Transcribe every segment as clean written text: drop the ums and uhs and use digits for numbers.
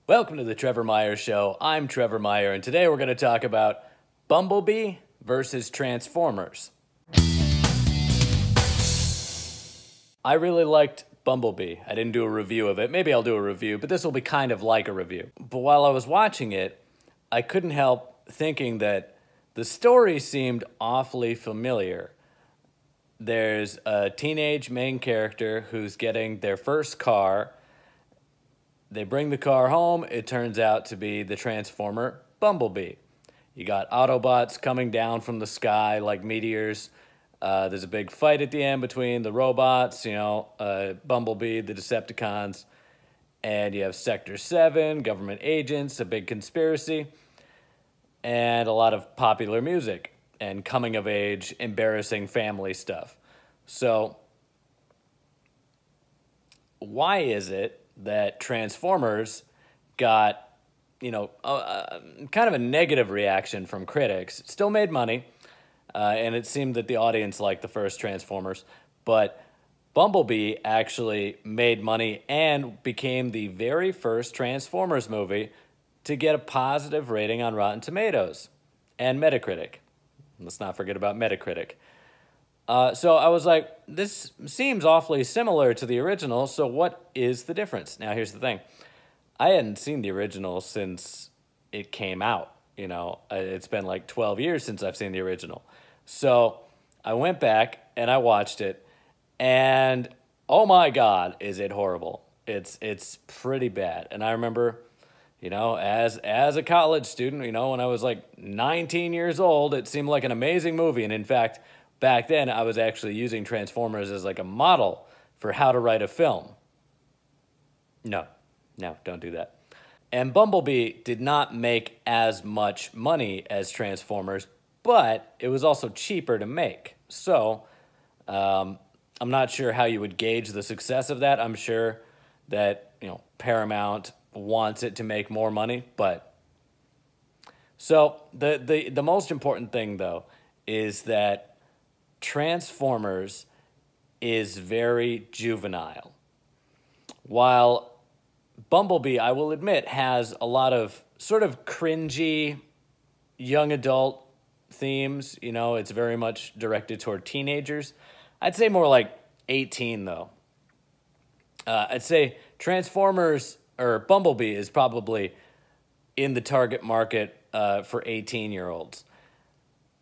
Welcome to the Trevor Meyer Show. I'm Trevor Meyer, and today we're going to talk about Bumblebee versus Transformers. I really liked Bumblebee. I didn't do a review of it. Maybe I'll do a review, but this will be kind of like a review. But while I was watching it, I couldn't help thinking that the story seemed awfully familiar. There's a teenage main character who's getting their first car. They bring the car home. It turns out to be the Transformer Bumblebee. You got Autobots coming down from the sky like meteors. There's a big fight at the end between the robots, Bumblebee, the Decepticons, and you have Sector 7, government agents, a big conspiracy, and a lot of popular music and coming-of-age, embarrassing family stuff. So, why is it that Transformers got, kind of a negative reaction from critics? It still made money, and it seemed that the audience liked the first Transformers, but Bumblebee actually made money and became the very first Transformers movie to get a positive rating on Rotten Tomatoes and Metacritic. Let's not forget about Metacritic. So I was like, this seems awfully similar to the original, so what is the difference? Now, here's the thing. I hadn't seen the original since it came out. It's been like 12 years since I've seen the original. So I went back and I watched it, and oh my God, is it horrible. It's pretty bad. And I remember, as a college student, when I was like 19 years old, it seemed like an amazing movie. And in fact, back then, I was actually using Transformers as like a model for how to write a film. No, don't do that. And Bumblebee did not make as much money as Transformers, but it was also cheaper to make. So I'm not sure how you would gauge the success of that. I'm sure that, Paramount wants it to make more money, but... So the most important thing, though, is that Transformers is very juvenile. While Bumblebee, I will admit, has a lot of sort of cringy young adult themes. It's very much directed toward teenagers. I'd say more like 18, though. I'd say Transformers, or Bumblebee, is probably in the target market for 18-year-olds.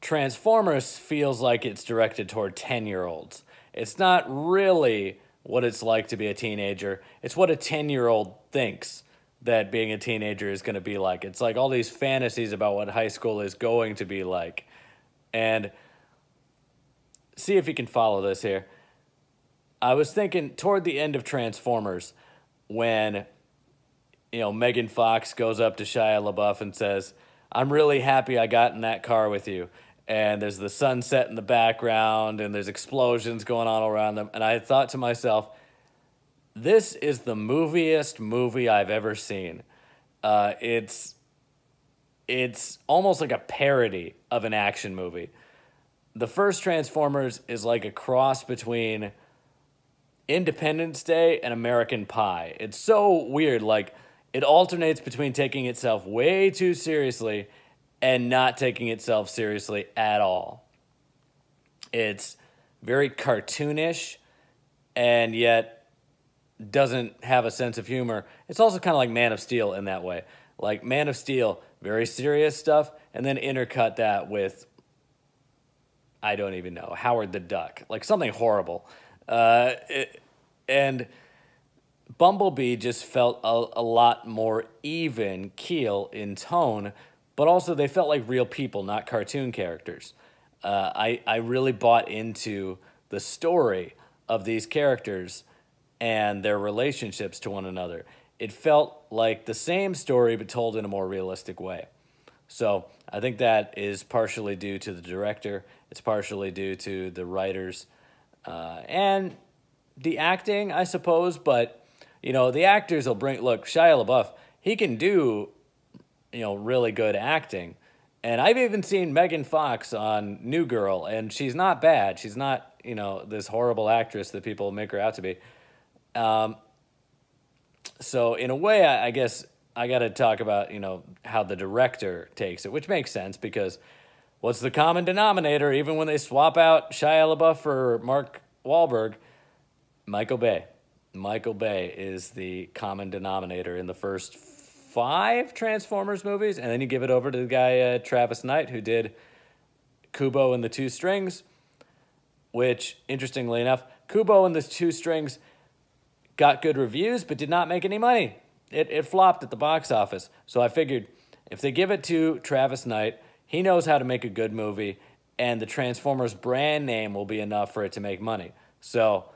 Transformers feels like it's directed toward 10-year-olds. It's not really what it's like to be a teenager. It's what a 10-year-old thinks that being a teenager is going to be like. It's like all these fantasies about what high school is going to be like. And see if you can follow this here. I was thinking toward the end of Transformers when, Megan Fox goes up to Shia LaBeouf and says, "I'm really happy I got in that car with you." And there's the sunset in the background, and there's explosions going on around them. And I thought to myself, this is the moviest movie I've ever seen. It's almost like a parody of an action movie. The first Transformers is like a cross between Independence Day and American Pie. It's so weird. Like, it alternates between taking itself way too seriously and not taking itself seriously at all. It's very cartoonish and yet doesn't have a sense of humor. It's also kind of like Man of Steel in that way. Like Man of Steel, very serious stuff, and then intercut that with, I don't even know, Howard the Duck. Like something horrible. And Bumblebee just felt a lot more even keel in tone, but also they felt like real people, not cartoon characters. I really bought into the story of these characters and their relationships to one another. It felt like the same story but told in a more realistic way. So I think that is partially due to the director. It's partially due to the writers and the acting, I suppose. But, the actors will bring... Look, Shia LaBeouf, he can do, really good acting. And I've even seen Megan Fox on New Girl, and she's not bad. She's not, this horrible actress that people make her out to be. So in a way, I guess I got to talk about, how the director takes it, which makes sense because what's the common denominator, even when they swap out Shia LaBeouf for Mark Wahlberg? Michael Bay. Michael Bay is the common denominator in the first 5 Transformers movies, and then you give it over to the guy Travis Knight, who did Kubo and the Two Strings, which, interestingly enough, Kubo and the Two Strings got good reviews but did not make any money. It flopped at the box office. So I figured if they give it to Travis Knight, he knows how to make a good movie, and the Transformers brand name will be enough for it to make money. So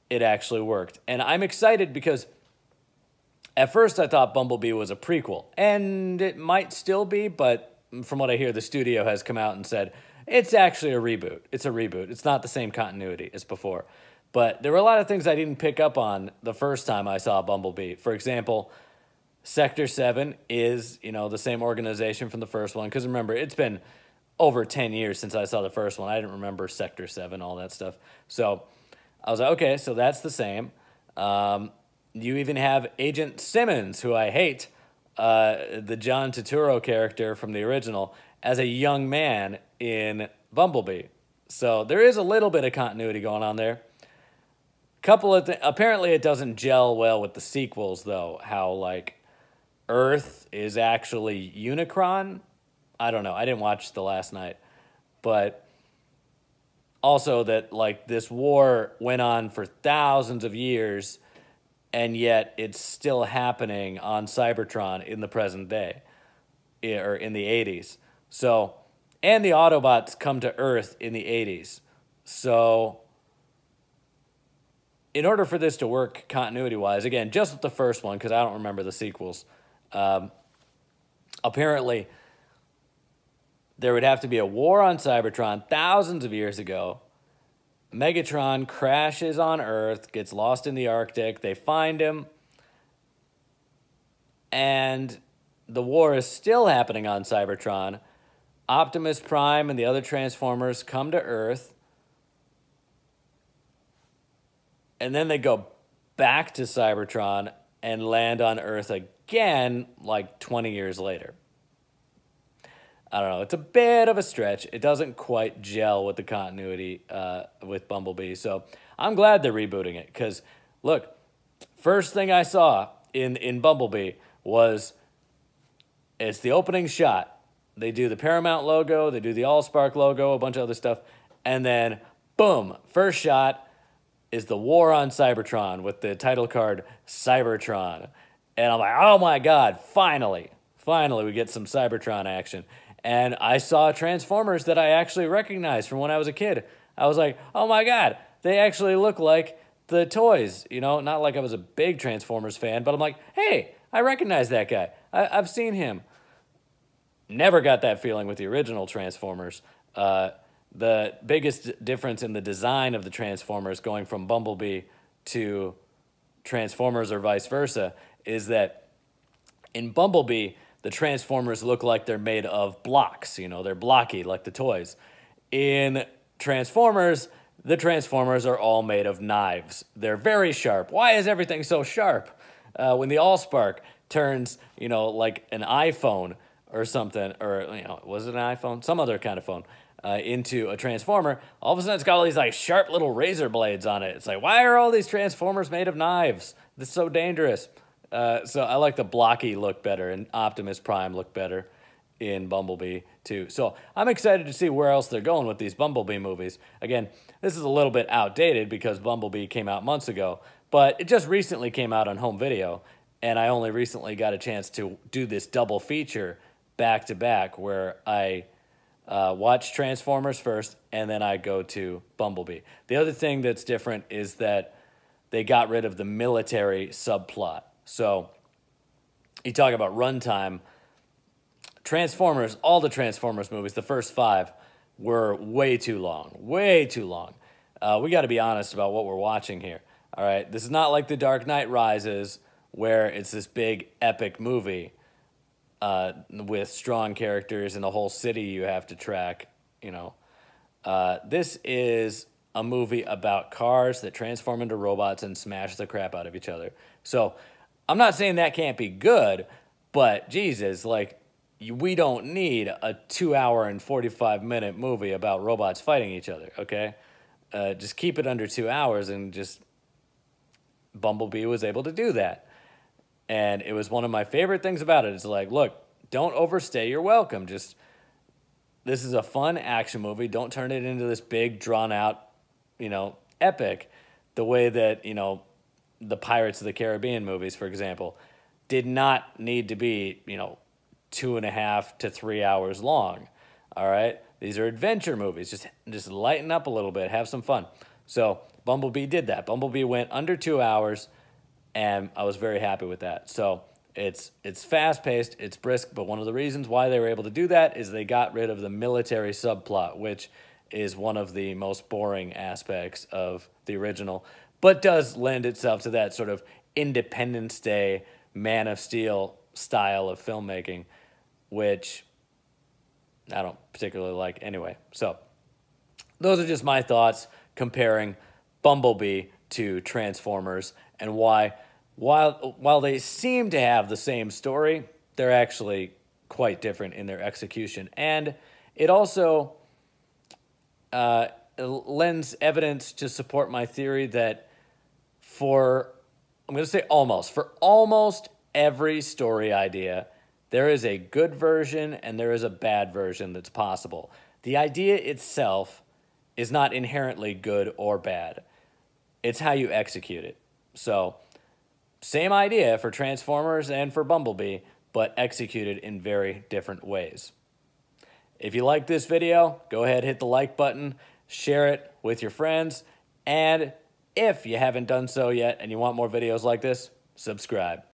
it actually worked. And I'm excited because at first I thought Bumblebee was a prequel, and it might still be, but from what I hear, the studio has come out and said, it's actually a reboot. It's a reboot. It's not the same continuity as before. But there were a lot of things I didn't pick up on the first time I saw Bumblebee. For example, Sector 7 is, the same organization from the first one. Because remember, it's been over 10 years since I saw the first one. I didn't remember Sector 7, all that stuff. So I was like, okay, so that's the same. You even have Agent Simmons, who I hate, the John Turturro character from the original, as a young man in Bumblebee. So there is a little bit of continuity going on there. Apparently it doesn't gel well with the sequels, though, how, Earth is actually Unicron. I don't know. I didn't watch the last night. But also that, this war went on for thousands of years, and yet it's still happening on Cybertron in the present day, or in the 80s. So, and the Autobots come to Earth in the 80s. So in order for this to work continuity-wise, again, just with the first one, because I don't remember the sequels, apparently there would have to be a war on Cybertron thousands of years ago. Megatron crashes on Earth, gets lost in the Arctic, they find him, and the war is still happening on Cybertron. Optimus Prime and the other Transformers come to Earth, and then they go back to Cybertron and land on Earth again 20 years later. I don't know. It's a bit of a stretch. It doesn't quite gel with the continuity with Bumblebee. So I'm glad they're rebooting it because, look, first thing I saw in Bumblebee was it's the opening shot. They do the Paramount logo. They do the Allspark logo, a bunch of other stuff. And then, boom, first shot is the war on Cybertron with the title card Cybertron. And I'm like, oh my God, finally we get some Cybertron action. And I saw Transformers that I actually recognized from when I was a kid. I was like, oh my God, they actually look like the toys. Not like I was a big Transformers fan, but I'm like, hey, I recognize that guy. I've seen him. Never got that feeling with the original Transformers. The biggest difference in the design of the Transformers going from Bumblebee to Transformers or vice versa is that in Bumblebee, the Transformers look like they're made of blocks. They're blocky like the toys. In Transformers, the Transformers are all made of knives. They're very sharp. Why is everything so sharp? When the Allspark turns, like an iPhone or something, or, was it an iPhone? Some other kind of phone, into a Transformer, all of a sudden it's got all these, sharp little razor blades on it. It's like, why are all these Transformers made of knives? This is so dangerous. So I like the blocky look better, and Optimus Prime look better in Bumblebee, too. So I'm excited to see where else they're going with these Bumblebee movies. Again, this is a little bit outdated because Bumblebee came out months ago, but it just recently came out on home video, and I only recently got a chance to do this double feature back-to-back where I watch Transformers first, and then I go to Bumblebee. The other thing that's different is that they got rid of the military subplot. So you talk about runtime. Transformers, all the Transformers movies, the first 5, were way too long. Way too long. We got to be honest about what we're watching here. All right? This is not like The Dark Knight Rises, where it's this big epic movie with strong characters and a whole city you have to track. This is a movie about cars that transform into robots and smash the crap out of each other. So I'm not saying that can't be good, but Jesus, like, we don't need a 2 hour and 45-minute movie about robots fighting each other, okay? Just keep it under 2 hours, and just Bumblebee was able to do that. And it was one of my favorite things about it. It's like, look, don't overstay your welcome. Just, this is a fun action movie. Don't turn it into this big, drawn out, epic, the way that, the Pirates of the Caribbean movies, for example, did not need to be, 2.5 to 3 hours long. All right. These are adventure movies. Just lighten up a little bit, have some fun. So Bumblebee did that. Bumblebee went under 2 hours, and I was very happy with that. So it's fast paced, it's brisk, but one of the reasons why they were able to do that is they got rid of the military subplot, which is one of the most boring aspects of the original, but does lend itself to that sort of Independence Day, Man of Steel style of filmmaking, which I don't particularly like anyway. So those are just my thoughts comparing Bumblebee to Transformers, and why, while they seem to have the same story, they're actually quite different in their execution. And it also lends evidence to support my theory that for almost every story idea, there is a good version and there is a bad version that's possible. The idea itself is not inherently good or bad. It's how you execute it. So, same idea for Transformers and for Bumblebee, but executed in very different ways. If you like this video, go ahead, hit the like button, share it with your friends, and if you haven't done so yet and you want more videos like this, subscribe.